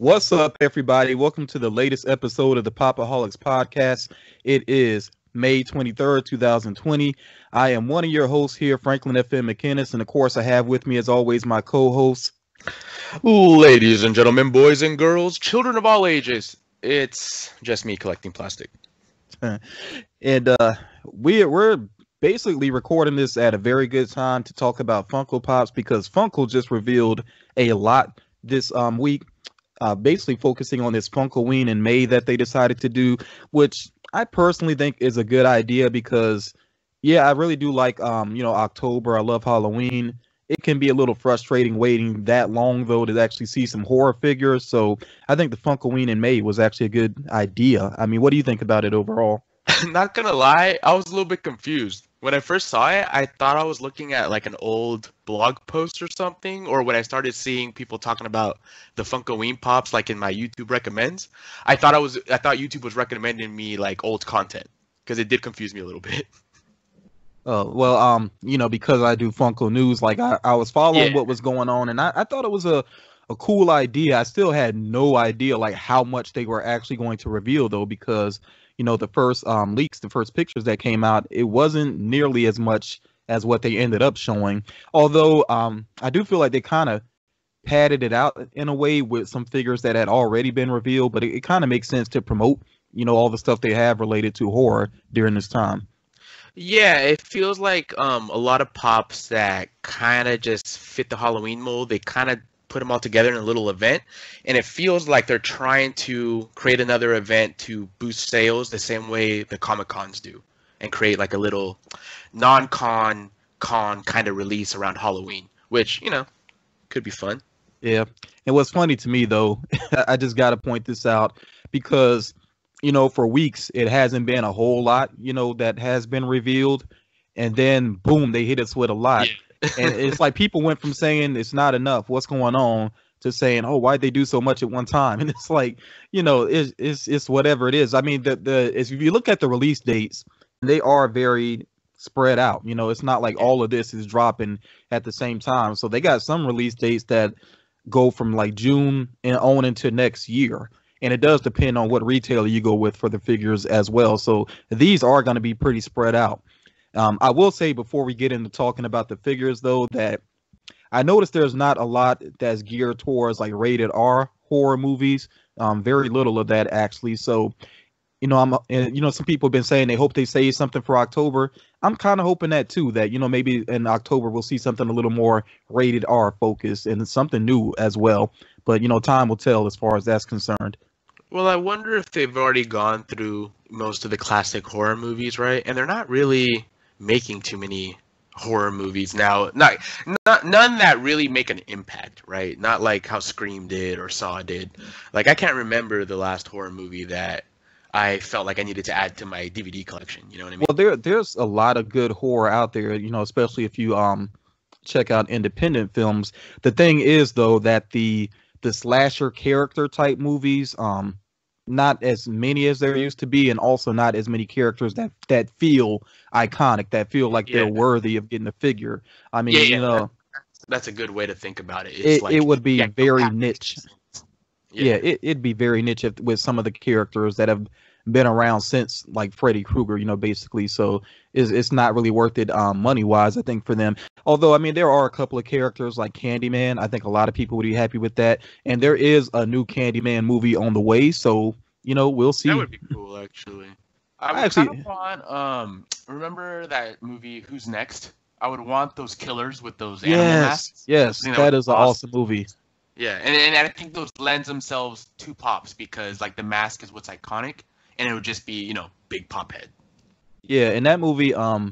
What's up, everybody? Welcome to the latest episode of the POPAHOLICS podcast. It is May 23rd, 2020. I am one of your hosts here, Franklyn McInnis, and of course I have with me, as always, my co-host. Ladies and gentlemen, boys and girls, children of all ages, it's just me collecting plastic. And we're basically recording this at a very good time to talk about Funko Pops, because Funko just revealed a lot this week. Basically focusing on this Funkoween in May that they decided to do, which I personally think is a good idea because, yeah, I really do like, October. I love Halloween. It can be a little frustrating waiting that long, though, to actually see some horror figures. So I think the Funkoween in May was actually a good idea. I mean, what do you think about it overall? Not gonna lie, I was a little bit confused. When I first saw it, I thought I was looking at like an old blog post or something, or when I started seeing people talking about the Funkoween pops like in my YouTube recommends, I thought YouTube was recommending me like old content, because it did confuse me a little bit. Because I do Funko News, like I was following what was going on, and I thought it was a cool idea. I still had no idea like how much they were actually going to reveal, though, because the first leaks, the first pictures that came out, it wasn't nearly as much as what they ended up showing. Although I do feel like they kind of padded it out in a way with some figures that had already been revealed, but it kind of makes sense to promote, all the stuff they have related to horror during this time. Yeah, it feels like a lot of pops that kind of just fit the Halloween mold. They kind of put them all together in a little event, and it feels like they're trying to create another event to boost sales the same way the Comic Cons do, and create like a little non-con kind of release around Halloween, which could be fun. Yeah, and what's funny to me, though, I just got to point this out, because for weeks it hasn't been a whole lot that has been revealed, and then boom, they hit us with a lot. Yeah. And it's like people went from saying it's not enough, what's going on, to saying, oh, why'd they do so much at one time? And it's like, it's whatever it is. I mean, if you look at the release dates, they are very spread out. It's not like all of this is dropping at the same time. So they got some release dates that go from like June and on into next year. And it does depend on what retailer you go with for the figures as well. So these are going to be pretty spread out. I will say, before we get into talking about the figures, though, that I noticed there's not a lot that's geared towards like rated R horror movies. Very little of that, actually. So, some people have been saying they hope they say something for October. I'm kind of hoping that too, that, maybe in October we'll see something a little more rated R focused and something new as well. But, time will tell as far as that's concerned. Well, I wonder if they've already gone through most of the classic horror movies, right? And they're not really making too many horror movies now, not none that really make an impact, right? Not like how Scream did or Saw did. Like, I can't remember the last horror movie that I felt like I needed to add to my DVD collection. You know what I mean? Well, there's a lot of good horror out there, especially if you check out independent films. The thing is, though, that the slasher character type movies, not as many as there used to be, and also not as many characters that feel iconic, that feel like they're worthy of getting a figure. I mean, that's a good way to think about it. It's it would be very niche. It'd be very niche with some of the characters that have been around since like Freddy Krueger, basically. So it's not really worth it money wise, I think, for them. Although, I mean, there are a couple of characters like Candyman. I think a lot of people would be happy with that. And there is a new Candyman movie on the way. So, we'll see. That would be cool, actually. I would kind of want, remember that movie, Who's Next? I would want those killers with those animal masks. Yes, that is an awesome movie. Yeah, and I think those lends themselves to pops, because like the mask is what's iconic, and it would just be, big pop head. Yeah, in that movie, I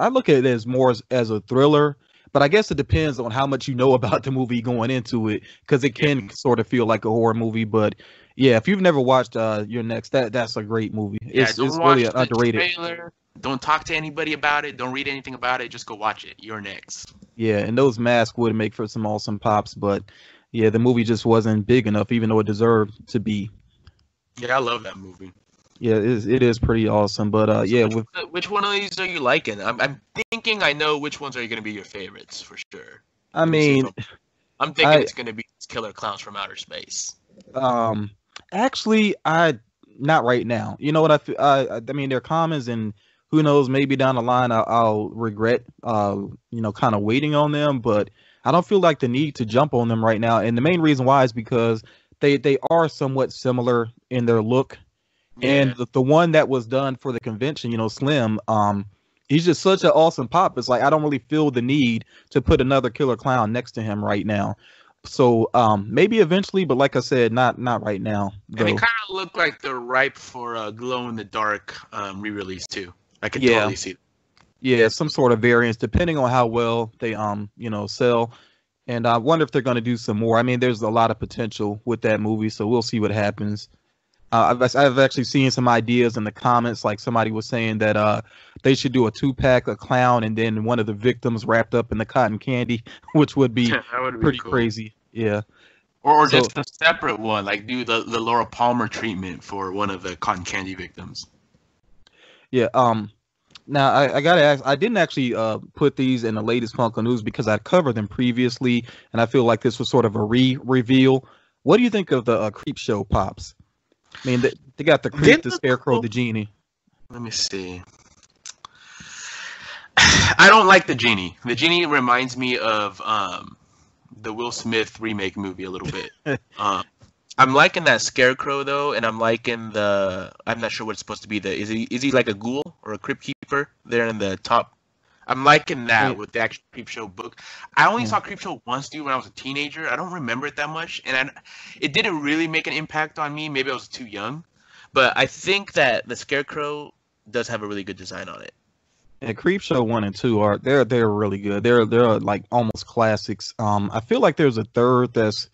look at it as more as a thriller, but I guess it depends on how much you know about the movie going into it, because it can sort of feel like a horror movie. But yeah, if you've never watched Your Next, that's a great movie. It's really underrated. Trailer. Don't talk to anybody about it. Don't read anything about it. Just go watch it. You're Next. Yeah, and those masks would make for some awesome pops. But yeah, the movie just wasn't big enough, even though it deserved to be. Yeah, I love that movie. Yeah, it is pretty awesome. But So yeah, with which one of these are you liking? I'm thinking I know which ones are going to be your favorites for sure. I Let me see if mean, I'm thinking I it's going to be Killer Clowns from Outer Space. um actually I not right now. You know what I mean they're commons, and who knows, maybe down the line I'll regret kind of waiting on them, but I don't feel like the need to jump on them right now. And the main reason why is because they are somewhat similar in their look. Yeah. And the one that was done for the convention, Slim, he's just such an awesome pop. It's like I don't really feel the need to put another killer clown next to him right now. So maybe eventually, but like I said, not right now And they though. kind of look like they're ripe for a glow in the dark re-release too. I could Yeah, totally see that. yeah, some sort of variance depending on how well they sell. And I wonder if they're going to do some more. I mean, there's a lot of potential with that movie, so we'll see what happens. I've actually seen some ideas in the comments, like somebody was saying that they should do a 2-pack, a clown, and then one of the victims wrapped up in the cotton candy, which would be That would be pretty cool. crazy. Yeah. Or So just a separate one, like do the Laura Palmer treatment for one of the cotton candy victims. yeah. Now I gotta ask. I didn't actually put these in the latest Funko news because I covered them previously, and I feel like this was sort of a re-reveal. What do you think of the Creep Show pops? I mean, they got the creep, Didn't the the scarecrow, cool- the genie. Let me see. I don't like the genie. The genie reminds me of the Will Smith remake movie a little bit. I'm liking that Scarecrow though, and I'm liking the. I'm not sure what it's supposed to be. Is he like a ghoul or a crypt keeper there in the top? I'm liking Yeah, that with the actual Creep Show book. I only yeah. saw Creep Show once, dude, when I was a teenager. I don't remember it that much, and it didn't really make an impact on me. Maybe I was too young, but I think that the Scarecrow does have a really good design on it. And Creep Show 1 and 2 they're really good. They're like almost classics. I feel like there's a third that's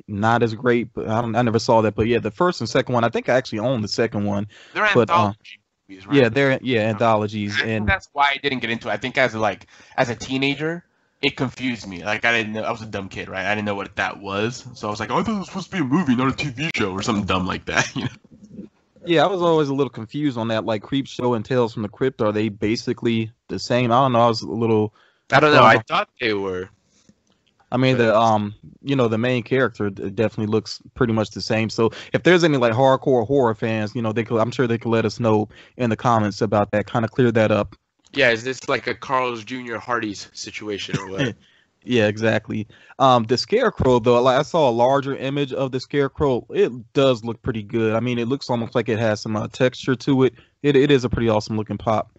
not as great, but I never saw that. But yeah, the first and second one, I think I actually own the second one. They're But anthology movies, yeah, right? they're anthologies. I think And that's why I didn't get into it. I think as a teenager, it confused me. Like I didn't know, I was a dumb kid, right? I didn't know what that was, so I was like, oh, I thought it was supposed to be a movie, not a TV show or something dumb like that. yeah, I was always a little confused on that. Like Creep Show and Tales from the Crypt, are they basically the same? I don't know. I was a little I don't know. thrown I off. thought they were, I mean, but the main character definitely looks pretty much the same. So if there's any like hardcore horror fans, I'm sure they could let us know in the comments about that. Kind of clear that up. yeah, is this like a Carl's Jr. Hardy's situation or what? Yeah, exactly. The Scarecrow though, like I saw a larger image of the Scarecrow. It does look pretty good. I mean, it looks almost like it has some texture to it. It is a pretty awesome looking pop.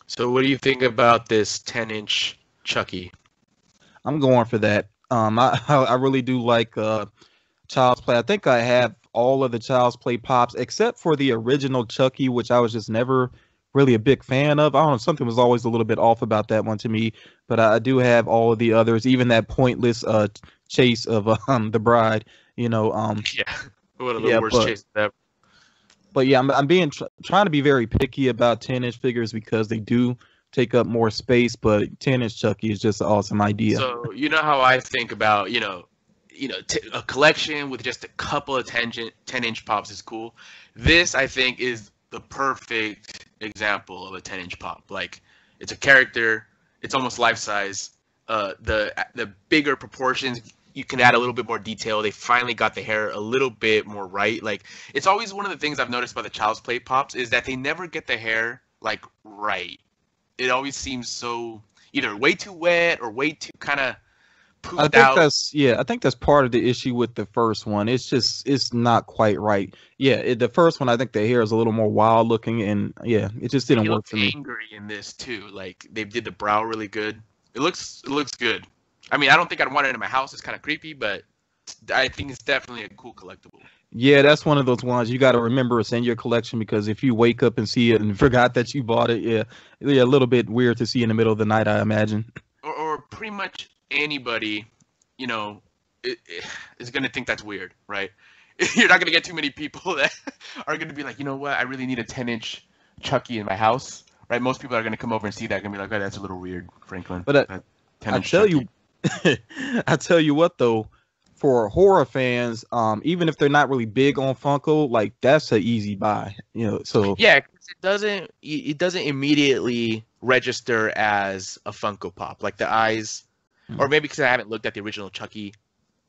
So what do you think about this 10-inch Chucky? I'm going for that. I really do like Child's Play. I think I have all of the Child's Play pops except for the original Chucky, which I was just never really a big fan of. I don't know, something was always a little bit off about that one to me. But I do have all of the others, even that pointless chase of the bride. You know, Yeah, one of the yeah, worst chases ever. but yeah, I'm being trying to be very picky about 10-inch figures because they do take up more space. But 10-inch Chucky is just an awesome idea. So you know how I think about a collection with just a couple of 10-inch pops is cool. This I think is the perfect example of a 10-inch pop. Like it's a character, it's almost life size. The bigger proportions, you can add a little bit more detail. They finally got the hair a little bit more right. Like it's always one of the things I've noticed about the Child's Play pops is that they never get the hair like right. It always seems so either way too wet or way too kind of I poofed think out. that's part of the issue with the first one. It's not quite right. Yeah, the first one I think the hair is a little more wild looking, and yeah, it just didn't He work looks for me. angry in this too. Like they did the brow really good. It looks good. I mean, I don't think I'd want it in my house. It's kind of creepy, but I think it's definitely a cool collectible. Yeah, that's one of those ones you got to remember it's in your collection because if you wake up and see it and forgot that you bought it, yeah, a little bit weird to see in the middle of the night, I imagine. Or pretty much anybody, you know, is gonna think that's weird, right? You're not gonna get too many people that are gonna be like, you know what, I really need a 10-inch Chucky in my house, right? Most people are gonna come over and see that, gonna be like, oh, that's a little weird, Franklin. But That I 10-inch tell Chucky. you, I tell you what though, for horror fans, even if they're not really big on Funko, like that's an easy buy, you know. So Yeah, 'cause it doesn't immediately register as a Funko Pop. Like the eyes, or maybe because I haven't looked at the original Chucky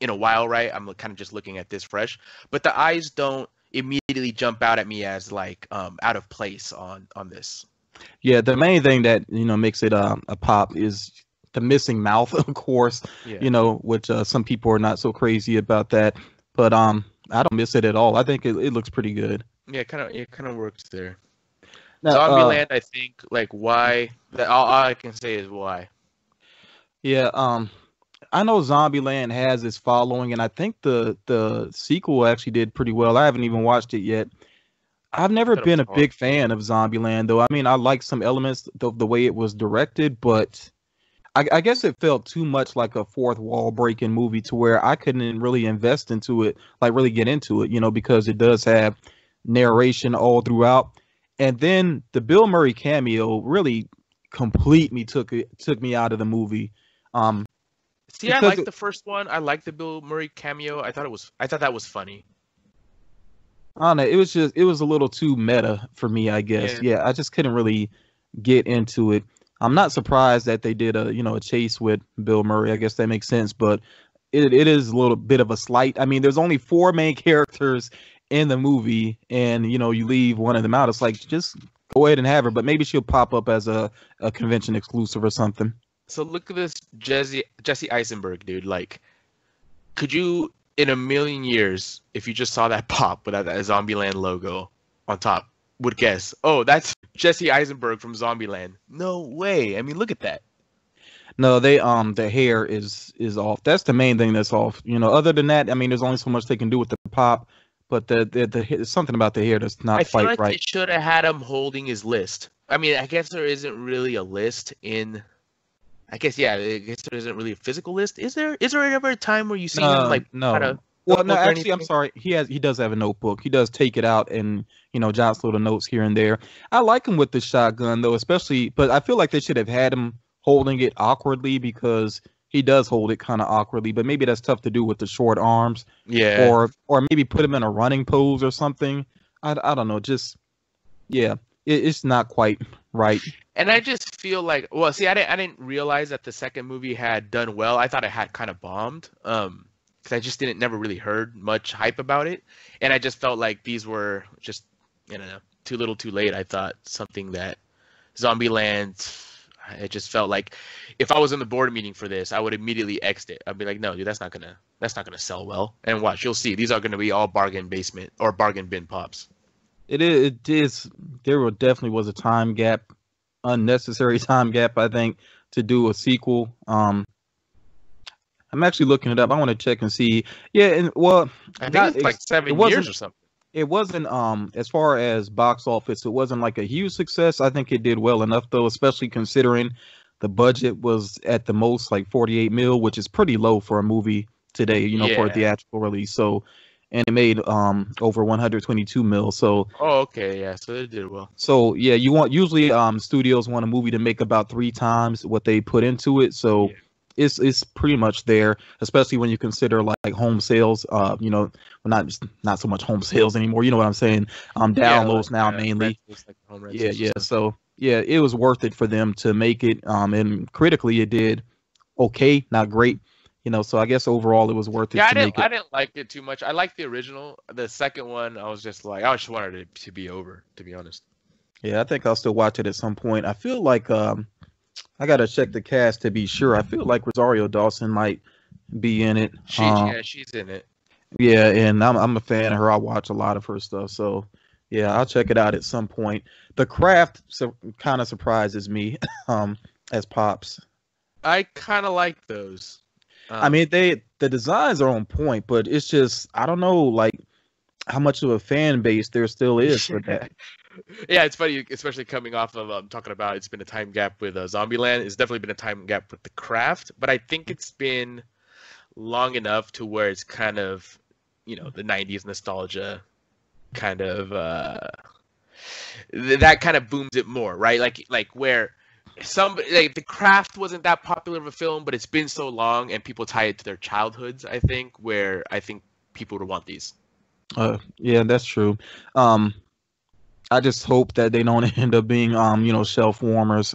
in a while, right? I'm kind of just looking at this fresh, but the eyes don't immediately jump out at me as like out of place on this. yeah, the main thing that makes it a pop is the missing mouth, of course. Yeah. Which some people are not so crazy about that, but I don't miss it at all. I think it looks pretty good. Yeah, it kind of works there. Now, Zombieland, I think, like why? All I can say is why. yeah, I know Zombieland has its following, and I think the sequel actually did pretty well. I haven't even watched it yet. I've never Thought it was been a hard. big fan of Zombieland, though. I mean, I like some elements of the way it was directed, but I guess it felt too much like a fourth wall breaking movie to where I couldn't really invest into it, like really get into it, because it does have narration all throughout. And then the Bill Murray cameo really took me out of the movie. Um, See, I because like the first one. I like the Bill Murray cameo. I thought that was funny. I don't know, it was a little too meta for me, I guess. Yeah. Yeah, I just couldn't really get into it. I'm not surprised that they did a chase with Bill Murray. I guess that makes sense, but it is a little bit of a slight. I mean, there's only four main characters in the movie, and you leave one of them out. It's like just go ahead and have her, but maybe she'll pop up as a convention exclusive or something. So look at this Jesse Eisenberg, dude. Like, could you, in a million years, if you just saw that pop with that Zombieland logo on top, would guess, oh, that's Jesse Eisenberg from Zombieland? No way. I mean, look at that. No, they the hair is off. That's the main thing that's off. Other than that, I mean, there's only so much they can do with the pop, but there's something about the hair that's not I feel quite like right. they should have had him holding his list. I mean, I guess there isn't really a list in. I guess there isn't really a physical list. Is there? Is there ever a time where you see him like No. had a Well, no, notebook or actually, I'm anything? sorry. He does have a notebook. He does take it out and jots little notes here and there. I like him with the shotgun though, especially. But I feel like they should have had him holding it awkwardly because he does hold it kind of awkwardly. But maybe that's tough to do with the short arms, Yeah. or maybe put him in a running pose or something. I don't know. Just yeah, it's not quite right. And I just feel like, well, see, I didn't realize that the second movie had done well. I thought it had kind of bombed, because I just never really heard much hype about it, and I just felt like these were just, I don't know, too little, too late. I thought something that Zombieland, it just felt like if I was in the board meeting for this, I would immediately exit. I'd be like, no, dude, that's not gonna sell well. And watch, you'll see, these are gonna be all bargain basement or bargain bin pops. It is. Definitely was a time gap, unnecessary time gap, I think, to do a sequel. I'm actually looking it up. I want to check and see. Yeah, and well, I think not it's like it 7 years wasn't or something. it wasn't as far as box office, it wasn't like a huge success. I think it did well enough though, especially considering the budget was at the most like 48 mil, which is pretty low for a movie today, for a Yeah. theatrical release. So, and it made over 122 mil. So Oh, okay, yeah. So they did well. so yeah, usually studios want a movie to make about three times what they put into it. So Yeah. it's pretty much there, especially when you consider like home sales. Well, not so much home sales anymore. You know what I'm saying? Yeah, Downloads now mainly. rentals, like home Yeah, rentals and yeah. stuff. So yeah, it was worth it for them to make it. And critically, it did okay, not great. So I guess overall it was worth it Yeah, to make I it. didn't like it too much. I liked the original. The second one, I was just like, I just wanted it to be over, to be honest. Yeah, I think I'll still watch it at some point. I feel like I gotta check the cast to be sure. I feel like Rosario Dawson might be in it. She's in it. Yeah, and I'm a fan of her. I watch a lot of her stuff, so yeah, I'll check it out at some point. The Craft kind of surprises me, as pops. I kind of like those. I mean, the designs are on point, but it's just I don't know like how much of a fan base there still is for that. Yeah, it's funny, especially coming off of talking about it's been a time gap with Zombieland. It's definitely been a time gap with The Craft, but I think it's been long enough to where it's kind of, the 90s nostalgia kind of that kind of booms it more, right? Like where some like the Craft wasn't that popular of a film, but it's been so long and people tie it to their childhoods, I think, where I think people would want these. Yeah, that's true. Um, I just hope that they don't end up being shelf warmers.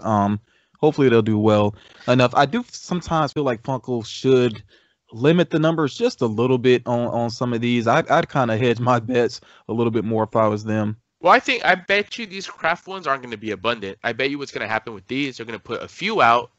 Hopefully they'll do well enough. I do sometimes feel like Funko should limit the numbers just a little bit on some of these. I'd kind of hedge my bets a little bit more if I was them. Well, I bet you these Craft ones aren't going to be abundant. I bet you what's going to happen with these, they're going to put a few out.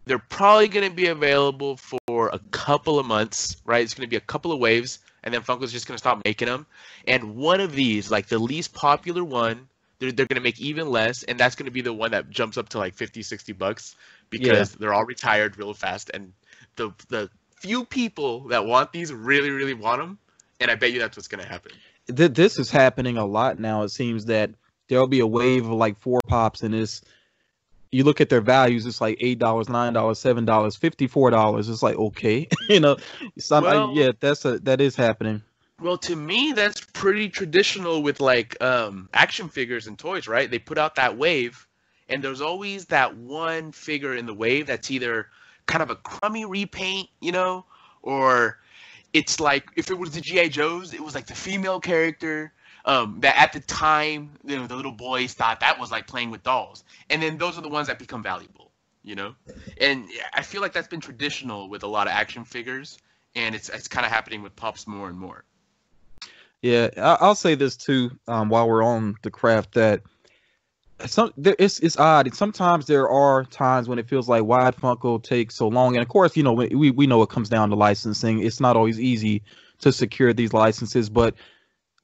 They're probably going to be available for a couple of months, right? It's going to be a couple of waves, and then Funko's just going to stop making them. And one of these, like the least popular one, they're going to make even less, and that's going to be the one that jumps up to like 50, $60 because they're all retired real fast. And the few people that want these really, really want them, and I bet you that's what's going to happen. This is happening a lot now. It seems that there'll be a wave of like 4 pops, and it's you look at their values, it's like $8, $9, $7, $54. It's like, okay, yeah, that is happening. Well, to me, that's pretty traditional with like action figures and toys, right? They put out that wave, and there's always that one figure in the wave that's either kind of a crummy repaint, or it's like if it was the G.I. Joes, it was like the female character that at the time, the little boys thought that was like playing with dolls. And then those are the ones that become valuable, And I feel like that's been traditional with a lot of action figures, and it's kind of happening with Pops more and more. Yeah, I'll say this too, while we're on the Craft, that it's odd. Sometimes there are times when it feels like why Funko takes so long, and of course, we know it comes down to licensing. It's not always easy to secure these licenses, but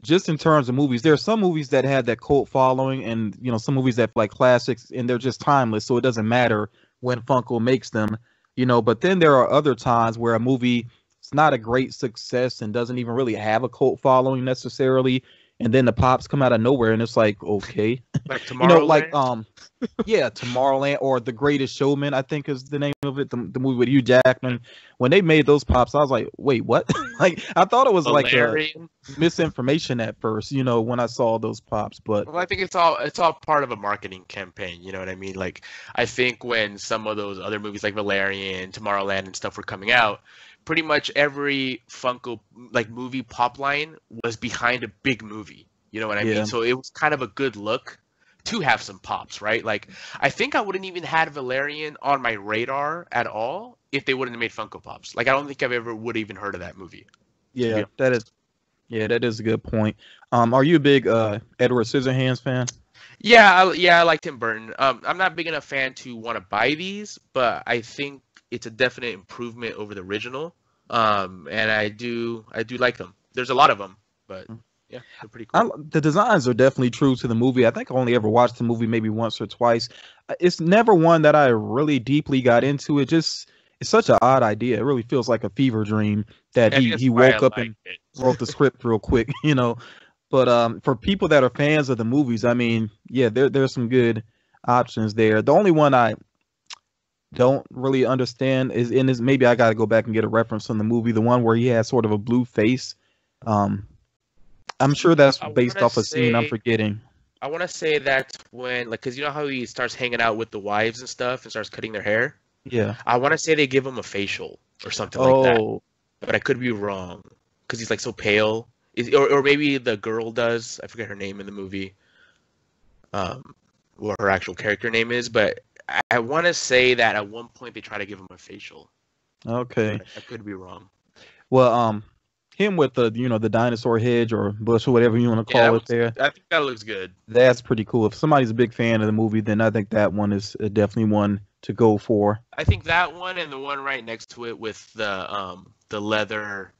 just in terms of movies, there are some movies that had that cult following, and some movies that like classics, and they're just timeless, so it doesn't matter when Funko makes them. But then there are other times where a movie is not a great success and doesn't even really have a cult following necessarily, and then the pops come out of nowhere, and it's like, okay, like Tomorrowland? Yeah, Tomorrowland or The Greatest Showman, I think is the name of it, the movie with Hugh Jackman. When they made those pops, I was like, wait, what? Like, I thought it was Valerian? like misinformation at first, when I saw those pops. But well, I think it's all part of a marketing campaign. You know what I mean? Like, I think when some of those other movies like Valerian, Tomorrowland, and stuff were coming out, pretty much every Funko like movie pop line was behind a big movie. You know what I mean? So it was kind of a good look to have some pops, right? Like, I think I wouldn't even had Valerian on my radar at all if they wouldn't have made Funko Pops. Like, I don't think I've ever would have even heard of that movie. Yeah, that is a good point. Are you a big Edward Scissorhands fan? Yeah, I like Tim Burton. I'm not big enough fan to want to buy these, but I think it's a definite improvement over the original. And I do like them. There's a lot of them, but yeah, they're pretty cool. The designs are definitely true to the movie. I think I only ever watched the movie maybe once or twice. It's never one that I really deeply got into. It's such an odd idea. It really feels like a fever dream that he woke up and wrote the script real quick, But for people that are fans of the movies, I mean, yeah, there's some good options there. The only one I don't really understand is maybe I got to go back and get a reference from the movie, the one where he has sort of a blue face. I'm sure that's based off a scene I'm forgetting. I want to say that's when, like, because you know how he starts hanging out with the wives and stuff and starts cutting their hair? Yeah. I want to say they give him a facial or something like that. But I could be wrong because he's, like, so pale. Or maybe the girl does. I forget her name in the movie. What her actual character name is. But I want to say that at one point they try to give him a facial. Okay. I could be wrong. Well, him with the the dinosaur hedge or bush or whatever you want to call it there. I think that looks good. That's pretty cool. If somebody's a big fan of the movie, then I think that one is definitely one to go for. I think that one and the one right next to it with the leather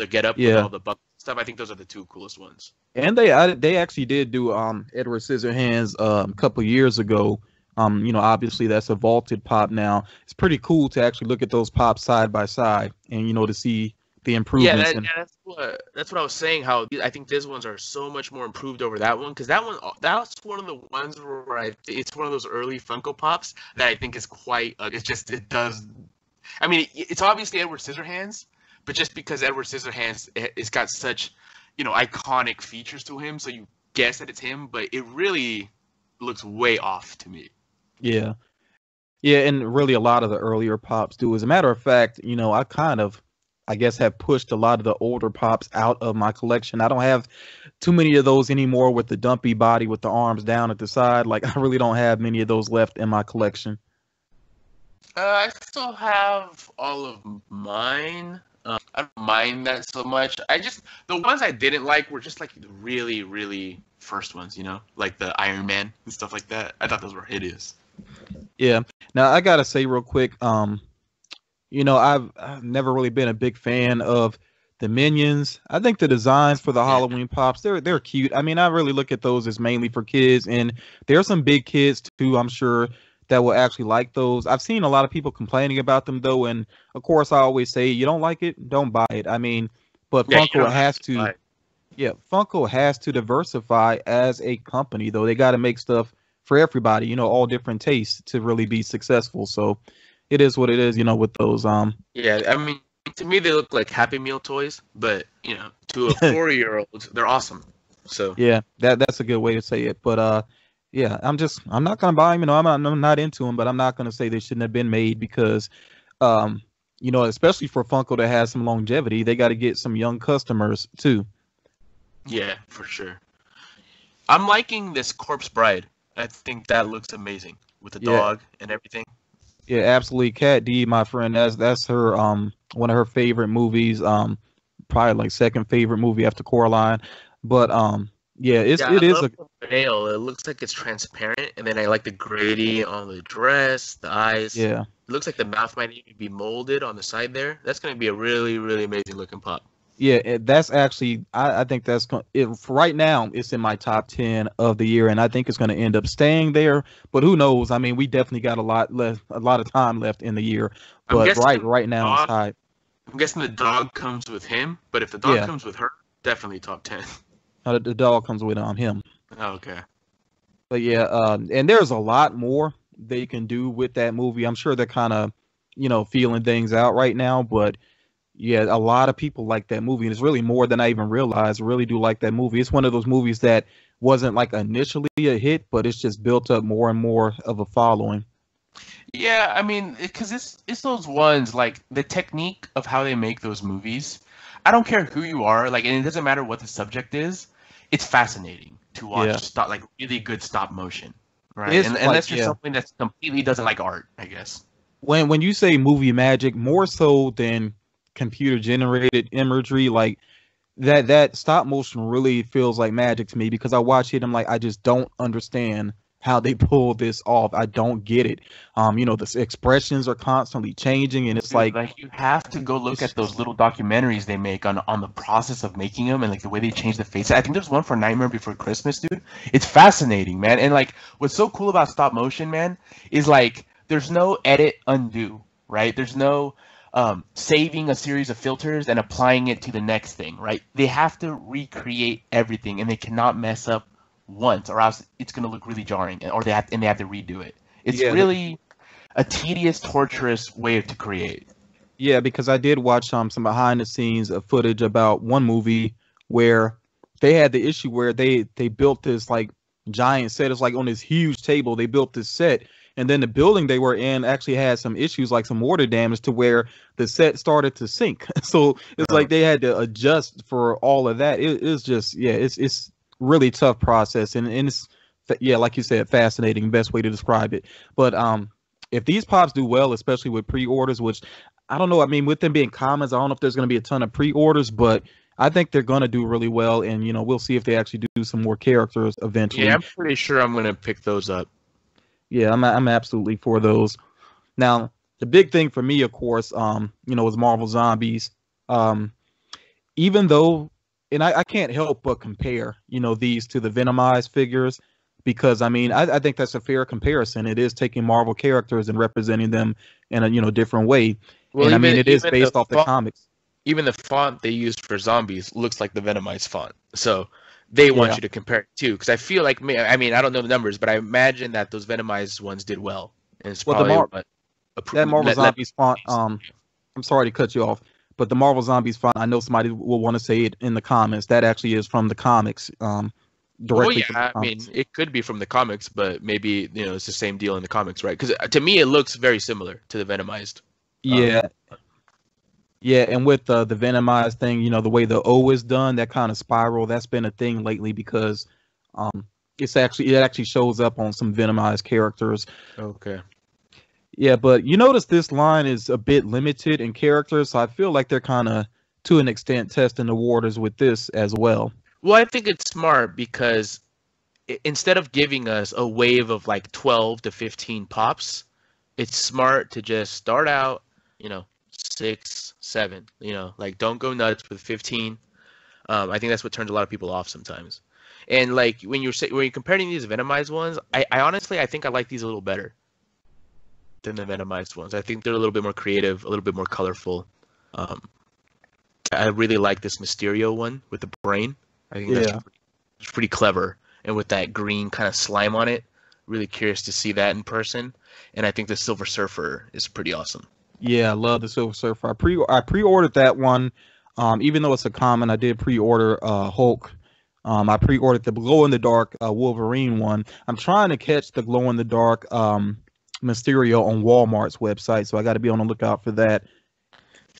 getup with all the buckles and stuff. I think those are the two coolest ones. And they actually did do Edward Scissorhands a couple years ago. Obviously that's a vaulted pop now. It's pretty cool to actually look at those pops side by side and to see the improvements. Yeah, that's what I was saying. How I think these ones are so much more improved over that one, because that's one of the ones where it's one of those early Funko Pops that I think is quite. It does. I mean, it's obviously Edward Scissorhands, but just because Edward Scissorhands it's got such iconic features to him, so you guess that it's him, but it really looks way off to me. Yeah. Yeah, and really a lot of the earlier pops do. As a matter of fact, I guess, have pushed a lot of the older pops out of my collection. I don't have too many of those anymore with the dumpy body with the arms down at the side. Like, I really don't have many of those left in my collection. I still have all of mine. I don't mind that so much. The ones I didn't like were just like the really, really first ones, like the Iron Man and stuff like that. I thought those were hideous. Yeah. Now I gotta say real quick, I've never really been a big fan of the Minions. I think the designs for the Halloween pops, they're cute. I mean, I really look at those as mainly for kids, and there are some big kids too, I'm sure, that will actually like those. I've seen a lot of people complaining about them though, and of course I always say, you don't like it, don't buy it. I mean, but Funko has to, Funko has to diversify as a company though. They got to make stuff for everybody, all different tastes to really be successful. So it is what it is, with those. Yeah, I mean, to me they look like Happy Meal toys, but to a 4-year-old, they're awesome. So yeah, that's a good way to say it. But yeah, I'm not gonna buy them. I'm not into them, but I'm not gonna say they shouldn't have been made because, especially for Funko to have some longevity, they got to get some young customers too. Yeah, for sure. I'm liking this Corpse Bride. I think that looks amazing with the dog and everything. Yeah, absolutely. Cat D, my friend, that's her one of her favorite movies. Probably like second favorite movie after Coraline. But it is a veil. It looks like it's transparent, and then I like the grady on the dress, the eyes. Yeah. It looks like the mouth might even be molded on the side there. That's gonna be a really, really amazing looking pop. Yeah, that's actually I think that's for right now it's in my top 10 of the year, and I think it's going to end up staying there. But who knows? I mean, we definitely got a lot of time left in the year. But right now it's high. I'm guessing the dog comes with him, but if the dog comes with her, definitely top 10. The dog comes with him. Oh, okay. But yeah, and there's a lot more they can do with that movie. I'm sure they're kind of, feeling things out right now, but yeah, a lot of people like that movie, and it's really more than I even realized. I really do like that movie. It's one of those movies that wasn't like initially a hit, but it's just built up more and more of a following. Yeah, I mean, because it's those ones, like the technique of how they make those movies. I don't care who you are, like, and it doesn't matter what the subject is. It's fascinating to watch like really good stop motion, right? And that's just something that completely doesn't like art, I guess. When you say movie magic, more so than computer generated imagery, like that stop motion really feels like magic to me because I watch it, I'm like, I just don't understand how they pull this off. I don't get it. The expressions are constantly changing, and it's like you have to go look at those little documentaries they make on the process of making them and like the way they change the faces. I think there's one for Nightmare Before Christmas, dude. It's fascinating, man. And like what's so cool about stop motion, man, is like there's no edit undo, right? There's no saving a series of filters and applying it to the next thing, right? They have to recreate everything, and they cannot mess up once, or else it's going to look really jarring, or they have to redo it. It's really a tedious, torturous way to create. Yeah, because I did watch some behind the scenes of footage about one movie where they had the issue where they built this like giant set. It's like on this huge table. They built this set. And then the building they were in actually had some issues, like some water damage, to where the set started to sink. So it's like they had to adjust for all of that. It's just, it's really tough process. And it's, like you said, fascinating, best way to describe it. But if these pops do well, especially with pre-orders, which I don't know, I mean, with them being commons, I don't know if there's going to be a ton of pre-orders, but I think they're going to do really well. And, we'll see if they actually do some more characters eventually. Yeah, I'm pretty sure I'm going to pick those up. Yeah, I'm absolutely for those. Now, the big thing for me, of course, is Marvel Zombies. Even though, and I can't help but compare, these to the Venomized figures, because I mean, I think that's a fair comparison. It is taking Marvel characters and representing them in a different way. Well, and I mean, it is based off the comics. Even the font they used for zombies looks like the Venomized font. So they want you to compare it too, because I feel like, I mean, I don't know the numbers, but I imagine that those Venomized ones did well. And it's probably that Marvel Zombies font. I'm sorry to cut you off, but the Marvel Zombies font, I know somebody will want to say it in the comments. That actually is from the comics. directly yeah, from the I mean, comics. it could be from the comics, but maybe it's the same deal in the comics, right? Because to me, it looks very similar to the Venomized. Yeah, yeah, and with the Venomized thing, the way the O is done, that kind of spiral, that's been a thing lately because um, it actually shows up on some Venomized characters. Okay. Yeah, but you notice this line is a bit limited in characters, so I feel like they're kind of, to an extent, testing the waters with this as well. Well, I think it's smart because instead of giving us a wave of like 12 to 15 pops, it's smart to just start out, 6, 7, like don't go nuts with 15. I think that's what turns a lot of people off sometimes. And like when you're comparing these Venomized ones, I honestly I think I like these a little better than the Venomized ones. I think they're a little bit more creative, a little bit more colorful. Um, I really like this Mysterio one with the brain. I think that's Yeah. pretty clever, and with that green kind of slime on it, really curious to see that in person. And I think the Silver Surfer is pretty awesome. Yeah, I love the Silver Surfer. I pre-ordered that one. Even though it's a common, I did pre-order Hulk. I pre-ordered the glow in the dark Wolverine one. I'm trying to catch the glow in the dark Mysterio on Walmart's website, so I got to be on the lookout for that.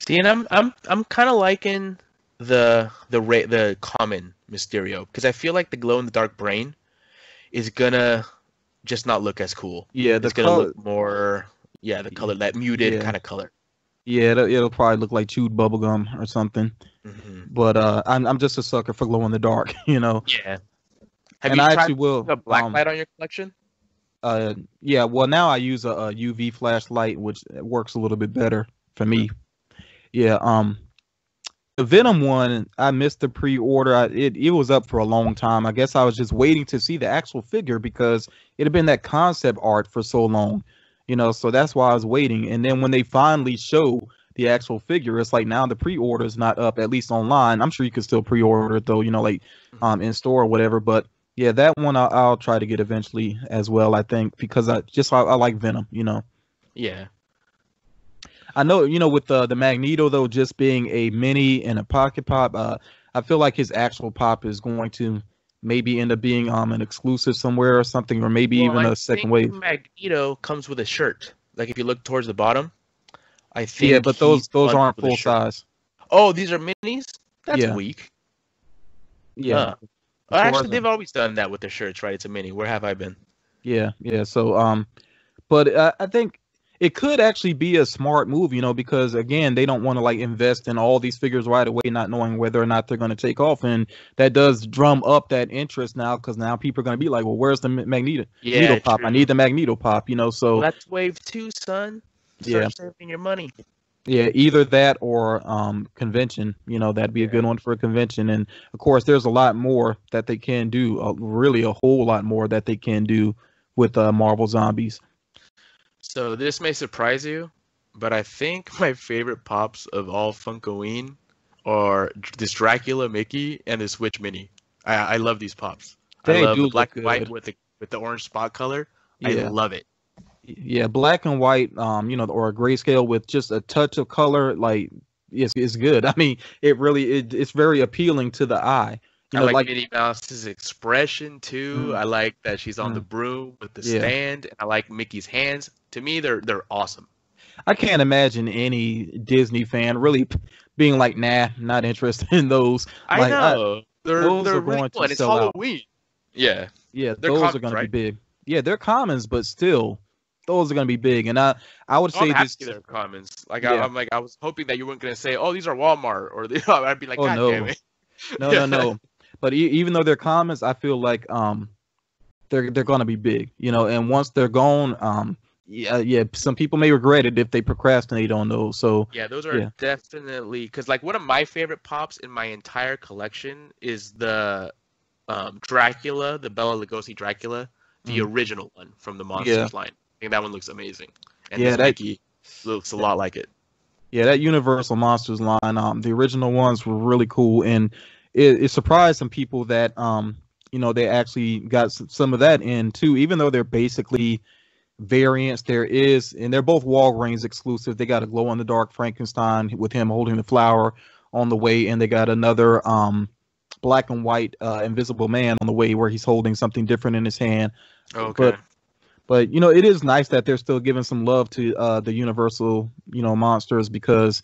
See, and I'm kind of liking the common Mysterio because I feel like the glow in the dark brain is gonna just not look as cool. Yeah, It's gonna look more, the color, that muted kind of color. Yeah, it'll probably look like chewed bubblegum or something. Hmm. But I'm just a sucker for glow in the dark, Yeah. Have And you I tried actually will. a black light on your collection? Yeah. Well, now I use a UV flashlight, which works a little bit better for me. Yeah. The Venom one, I missed the pre-order. It was up for a long time. I guess I was just waiting to see the actual figure because it had been that concept art for so long, So that's why I was waiting. And then when they finally show the actual figure, it's like now the pre-order is not up, at least online. I'm sure you can still pre-order it though, in store or whatever. But yeah, that one I'll try to get eventually as well. I think because I like Venom. Yeah. I know, with the Magneto though, just being a mini and a pocket pop, I feel like his actual pop is going to maybe end up being an exclusive somewhere or something, or maybe even a second wave. Magneto comes with a shirt. Like if you look towards the bottom, I think. Yeah, but those comes aren't with a full shirt. size. Oh, these are minis? That's Yeah. weak. Yeah. Actually, they've always done that with their shirts, right? It's a mini. Where have I been? Yeah. So but I think it could actually be a smart move, because again, they don't want to like invest in all these figures right away, not knowing whether or not they're going to take off, and that does drum up that interest now because now people are going to be like, well, where's the Magneto pop? True. I need the Magneto pop, So Well, that's wave 2, son. Start saving your money. yeah, either that or convention. That'd be a good one for a convention, and of course, there's a lot more that they can do. Really, a whole lot more that they can do with Marvel Zombies. So this may surprise you, but I think my favorite pops of all Funkoween are this Dracula Mickey and this Witch Mini. I love these pops. I love the black and white with the orange spot color. Yeah. I love it. Yeah, black and white, or a grayscale with just a touch of color, like it's good. I mean, it's very appealing to the eye. I like Minnie Mouse's expression too. I like that she's on the broom with the stand. And I like Mickey's hands. To me, they're awesome. I can't imagine any Disney fan really being like, nah, not interested in those. I know. They're really going to it's sell Halloween. out. Yeah. Yeah, they're those commons, are going right? to be big. Yeah, they're commons, but still, those are going to be big. And I would say I'm happy they're commons. Like I was hoping that you weren't going to say, oh, these are Walmart, or I'd be like, God damn it. No. But even though they're commons, I feel like they're going to be big, and once they're gone, some people may regret it if they procrastinate on those. So yeah, those are definitely, because like one of my favorite pops in my entire collection is the Dracula, the Bela Lugosi Dracula, the original one from the Monsters line. I think that one looks amazing. And this Mickey looks a lot like it. Yeah, that Universal Monsters line, the original ones were really cool, and it surprised some people that they actually got some of that in too, even though they're basically variants. And they're both Walgreens exclusive. They got a glow in the dark Frankenstein with him holding the flower on the way, and they got another black and white Invisible Man on the way where he's holding something different in his hand. Okay. But you know, it is nice that they're still giving some love to the Universal, you know, monsters, because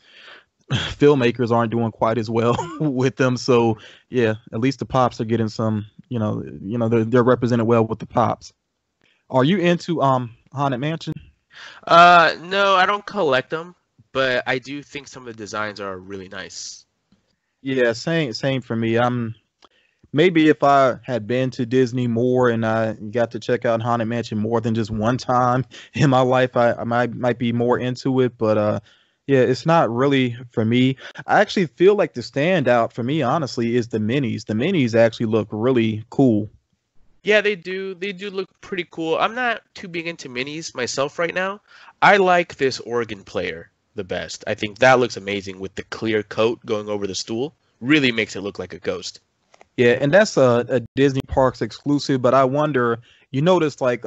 filmmakers aren't doing quite as well with them. So yeah, at least the pops are getting some, they're represented well with the pops. Are you into Haunted Mansion? No, I don't collect them, but I do think some of the designs are really nice. Yeah, same for me. Maybe if I had been to Disney more and I got to check out Haunted Mansion more than just one time in my life, I might be more into it. But yeah, it's not really for me. I actually feel like the standout for me, honestly, is the minis. The minis actually look really cool. Yeah, they do. They do look pretty cool. I'm not too big into minis myself right now. I like this organ player the best. I think that looks amazing with the clear coat going over the stool. Really makes it look like a ghost. Yeah, and that's a Disney Parks exclusive, but I wonder, you notice like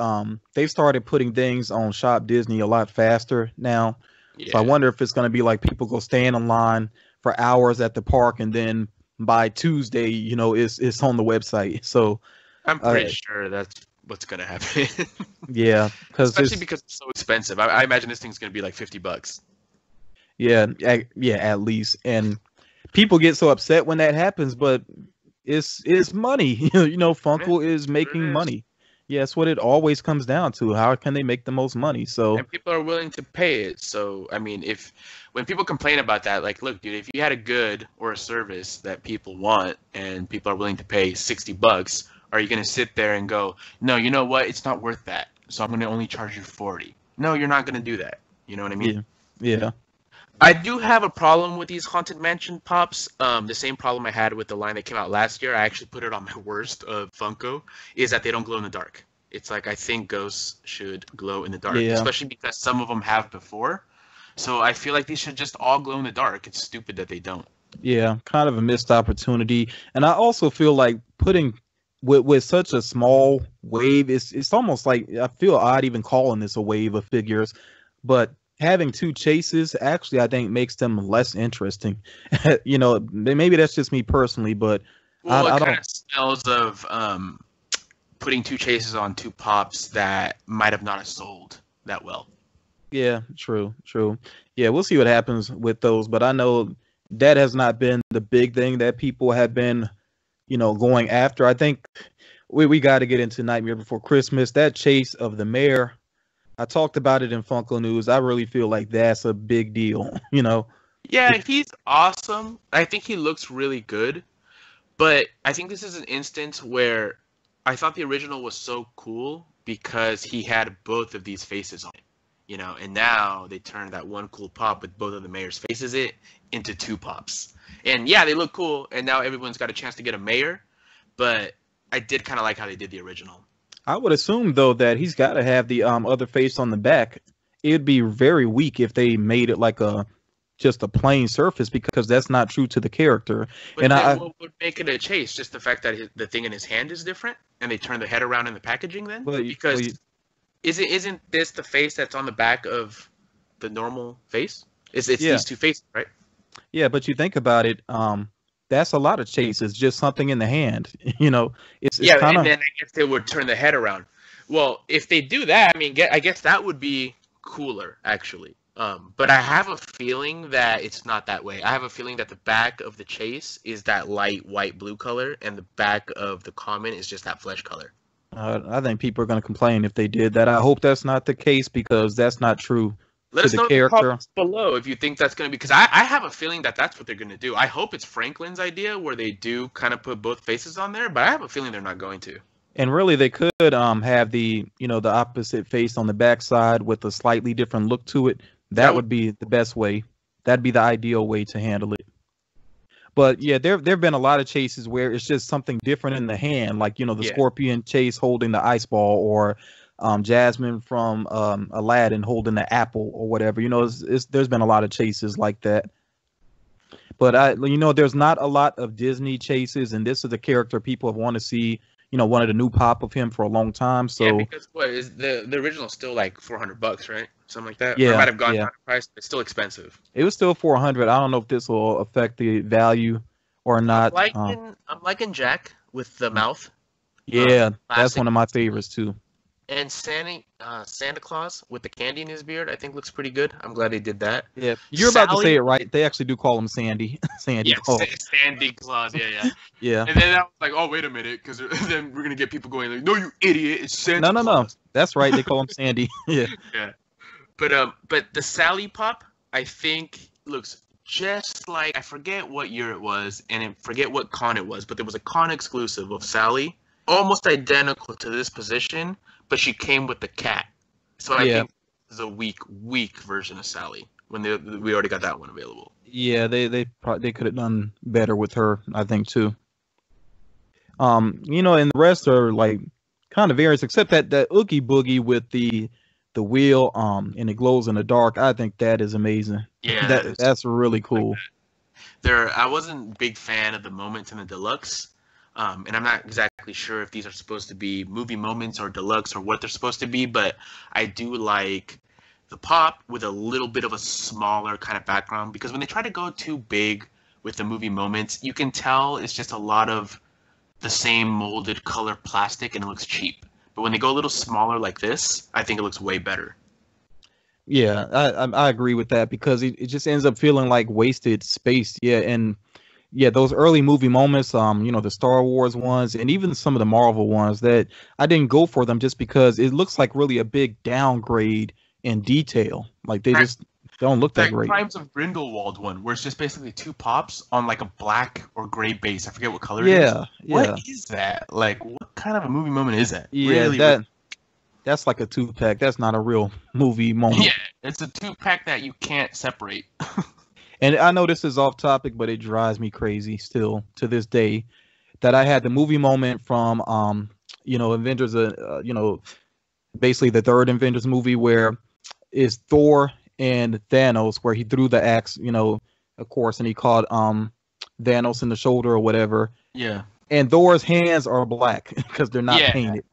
they've started putting things on Shop Disney a lot faster now. Yeah. So I wonder if it's going to be like people go stand in line for hours at the park and then by Tuesday, it's on the website. So I'm pretty sure that's what's gonna happen. Yeah, especially because it's so expensive. I imagine this thing's gonna be like $50. Yeah, at least. And people get so upset when that happens, but it's money. Funko is making money. Yeah, that's what it always comes down to. How can they make the most money? So, and people are willing to pay it. So I mean, when people complain about that, like, look, dude, if you had a good or a service that people want and people are willing to pay $60, are you going to sit there and go, no, you know what? It's not worth that. So I'm going to only charge you $40. No, you're not going to do that. You know what I mean? Yeah. I do have a problem with these Haunted Mansion pops. The same problem I had with the line that came out last year. I actually put it on my worst of Funko, is that they don't glow in the dark. It's like, I think ghosts should glow in the dark, especially because some of them have before. So I feel like they should just all glow in the dark. It's stupid that they don't. Yeah, kind of a missed opportunity. And I also feel like putting with such a small wave, it's almost like, I feel odd even calling this a wave of figures, but having two chases actually, I think, makes them less interesting. Maybe that's just me personally, but well, it kind of smells of putting two chases on two pops that might have not have sold that well. Yeah, true. Yeah, we'll see what happens with those, but I know that has not been the big thing that people have been, going after. I think we got to get into Nightmare Before Christmas. That chase of the mayor, I talked about it in Funko News. I really feel like that's a big deal, Yeah, he's awesome. I think he looks really good. But I think this is an instance where I thought the original was so cool because he had both of these faces on it, and now they turned that one cool pop with both of the mayor's faces into two pops. And yeah, they look cool, and now everyone's got a chance to get a mayor, but I did kind of like how they did the original. I would assume, though, that he's got to have the other face on the back. It'd be very weak if they made it like just a plain surface, because that's not true to the character. But then what would make it a chase? Just the fact that the thing in his hand is different, and they turn the head around in the packaging then? Isn't this the face that's on the back of the normal face? It's these two faces, right? Yeah, but you think about it, that's a lot of chases, just something in the hand. It's and then I guess they would turn the head around. Well, if they do that, I guess that would be cooler, actually. But I have a feeling that it's not that way. I have a feeling that the back of the chase is that light white blue color, and the back of the common is just that flesh color. I think people are going to complain if they did that. I hope that's not the case, because that's not true. Let us know in the comments below if you think that's going to be, because I have a feeling that that's what they're going to do. I hope it's Franklyn's idea where they do kind of put both faces on there, but I have a feeling they're not going to. And really, they could have the the opposite face on the backside with a slightly different look to it. That would be the best way. That'd be the ideal way to handle it. But yeah, there've been a lot of chases where it's just something different in the hand, like the Scorpion chase holding the ice ball, or Jasmine from Aladdin holding the apple or whatever. There's been a lot of chases like that. But there's not a lot of Disney chases, and this is a character people have wanted to see. Wanted a new pop of him for a long time. So yeah, because what is the original still like $400, right? Something like that. Yeah, or it might have gone down in price, but it's still expensive. It was still $400. I don't know if this will affect the value or not. I'm liking Jack with the mouth. Yeah, that's Classic. one of my favorites too. And Santa Claus with the candy in his beard, I think looks pretty good. I'm glad they did that. Yeah, you're about to say Sally- it right. They actually do call him Sandy. Sandy Yeah, Claus. Sandy Claus. Yeah. Yeah. And then I was like, oh, wait a minute, because then we're gonna get people going like, no, you idiot, it's Santa No. Claus. That's right. They call him Sandy. Yeah. Yeah. But the Sally pop, I think looks just like, I forget what year it was, and I forget what con it was, but there was a con exclusive of Sally, almost identical to this position, but she came with the cat. So I think this is a weak version of Sally when we already got that one available. Yeah, they could have done better with her, I think too. And the rest are like kind of various, except that Oogie Boogie with the wheel, and it glows in the dark. I think that is amazing. Yeah, that's really cool. I wasn't a big fan of the moments in the deluxe. And I'm not exactly sure if these are supposed to be movie moments or deluxe or what they're supposed to be, but I do like the pop with a little bit of a smaller kind of background, because when they try to go too big with the movie moments, you can tell it's just a lot of the same molded color plastic and it looks cheap. But when they go a little smaller like this, I think it looks way better. Yeah, I agree with that, because it just ends up feeling like wasted space. Yeah, and yeah, those early movie moments, the Star Wars ones, and even some of the Marvel ones, that I didn't go for them just because it looks like really a big downgrade in detail. Like they just don't look that great. Crimes of Grindelwald one, where it's just basically two pops on like a black or gray base. I forget what color it is. What is that? Like, what kind of a movie moment is that? Yeah, that's like a two-pack. That's not a real movie moment. Yeah, it's a two-pack that you can't separate. And I know this is off topic, but it drives me crazy still to this day that I had the movie moment from, Avengers, basically the third Avengers movie, where is Thor and Thanos, where he threw the axe, of course, and he caught Thanos in the shoulder or whatever. Yeah. And Thor's hands are black because they're not painted.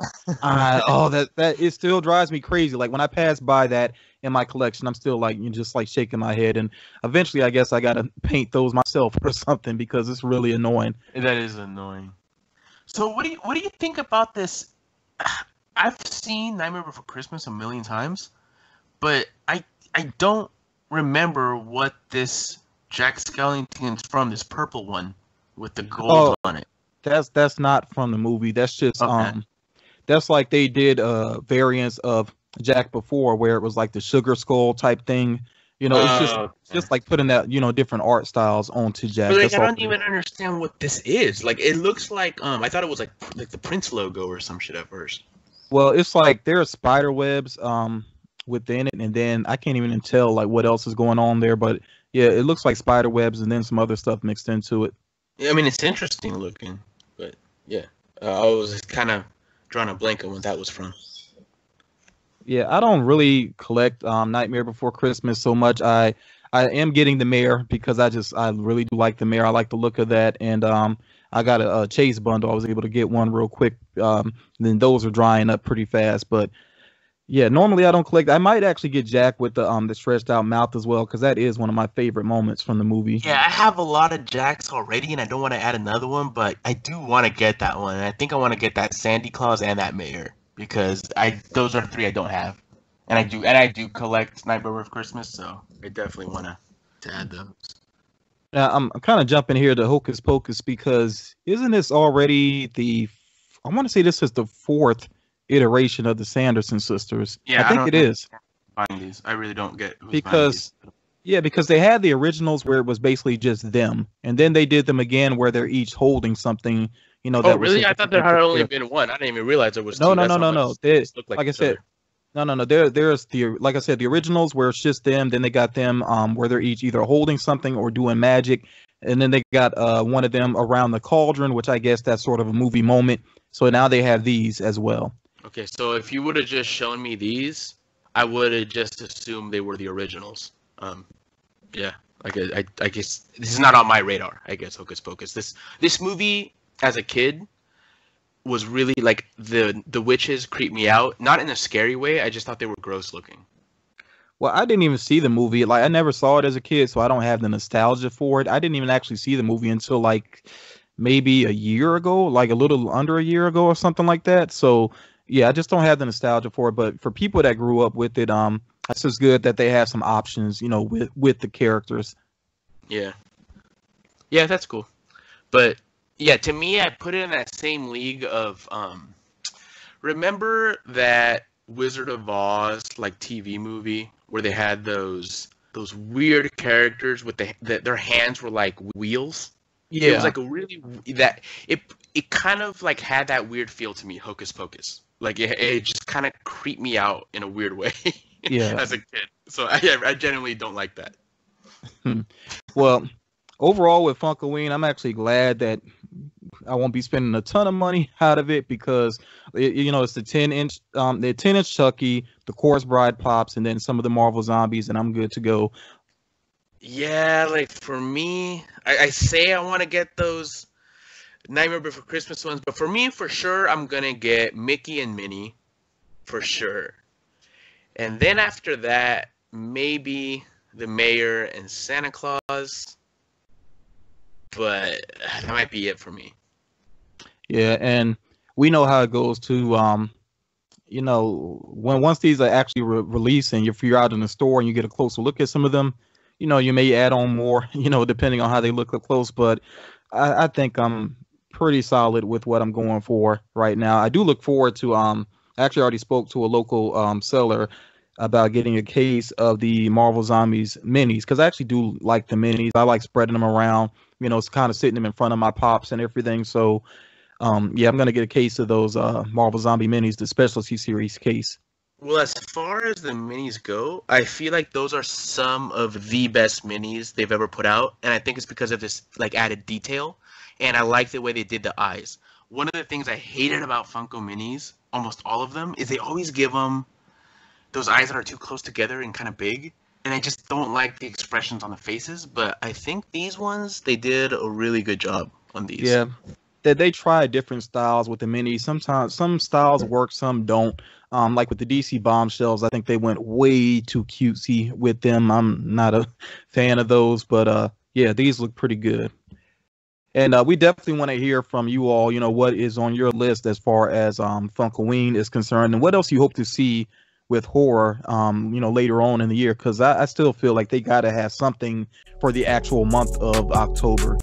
That it still drives me crazy. Like when I pass by that in my collection, I'm still like, just like shaking my head. And eventually, I guess I gotta paint those myself or something, because it's really annoying. That is annoying. So what do you think about this? I've seen Nightmare Before Christmas a million times, but I don't remember what this Jack Skellington's from. This purple one with the gold on it. That's not from the movie. That's just that's like they did variants of Jack before, where it was like the sugar skull type thing. It's just like putting that different art styles onto Jack. But I don't even understand what this is. Like it looks like I thought it was like the Prince logo or some shit at first. Well, it's like there are spider webs within it, and then I can't even tell like what else is going on there. But yeah, it looks like spider webs and then some other stuff mixed into it. Yeah, I mean it's interesting looking, but yeah, I was kind of drawing a blank on what that was from. Yeah, I don't really collect Nightmare Before Christmas so much. I am getting the mayor because I really do like the mayor. I like the look of that, and I got a Chase bundle. I was able to get one real quick. Then those are drying up pretty fast, but yeah, normally I don't collect. I might actually get Jack with the stretched out mouth as well, because that is one of my favorite moments from the movie. Yeah, I have a lot of Jacks already, and I don't want to add another one, but I do want to get that one. And I think I want to get that Sandy Claus and that mayor, because those are three I don't have, and I do collect Nightmare Before Christmas, so I definitely want to add those. Now I'm kind of jumping here to Hocus Pocus, because isn't this already I want to say this is the fourth iteration of the Sanderson sisters. Yeah, I think it is. Buying these, I really don't get because they had the originals where it was basically just them, and then they did them again where they're each holding something. That really? I thought there had only been one. I didn't even realize there was two. No. Like I said, no. There's like I said, the originals where it's just them. Then they got them where they're each either holding something or doing magic, and then they got one of them around the cauldron, which I guess that's sort of a movie moment. So now they have these as well. Okay, so if you would have just shown me these, I would have just assumed they were the originals. Yeah, I guess this is not on my radar. I guess Hocus Pocus. This movie as a kid was really like the witches creeped me out, not in a scary way. I just thought they were gross looking. Well, I didn't even see the movie. Like, I never saw it as a kid, so I don't have the nostalgia for it. I didn't even actually see the movie until like maybe a year ago, like a little under a year ago or something like that. So yeah, I just don't have the nostalgia for it. But for people that grew up with it, that's just good that they have some options, you know, with the characters. Yeah. Yeah, that's cool. But yeah, to me, I put it in that same league of remember that Wizard of Oz like TV movie where they had those weird characters with their hands were like wheels. Yeah, It was like a really that it kind of like had that weird feel to me, Hocus Pocus. Like it just kind of creeped me out in a weird way yeah. as a kid. So I genuinely don't like that. Well, overall with Funkoween, I'm actually glad that I won't be spending a ton of money out of it because you know it's the 10-inch Chucky, the Chorus Bride Pops, and then some of the Marvel Zombies, and I'm good to go. Yeah, like for me, I say I want to get those Nightmare Before Christmas ones, but for me, for sure, I'm gonna get Mickey and Minnie, for sure. And then after that, maybe the Mayor and Santa Claus, but that might be it for me. Yeah, and we know how it goes to you know, once these are actually released and if you're out in the store and you get a closer look at some of them, you know, you may add on more, you know, depending on how they look up close. But I think I'm pretty solid with what I'm going for right now. I do look forward to I actually already spoke to a local seller about getting a case of the Marvel Zombies minis because I actually do like the minis. I like spreading them around, you know, it's kind of sitting them in front of my pops and everything. So yeah, I'm gonna get a case of those Marvel Zombie minis, the Specialty Series case. Well, as far as the minis go, I feel like those are some of the best minis they've ever put out, and I think it's because of this like added detail, and I like the way they did the eyes. One of the things I hated about Funko minis, almost all of them, is they always give them those eyes that are too close together and kind of big, and I just don't like the expressions on the faces, but I think these ones, they did a really good job on these. Yeah, that they try different styles with the minis. Sometimes some styles work, some don't. Like with the DC Bombshells, I think they went way too cutesy with them. I'm not a fan of those, but yeah, these look pretty good. And we definitely want to hear from you all. You know, what is on your list as far as Funkoween is concerned, and what else you hope to see with horror, you know, later on in the year. Because I still feel like they got to have something for the actual month of October.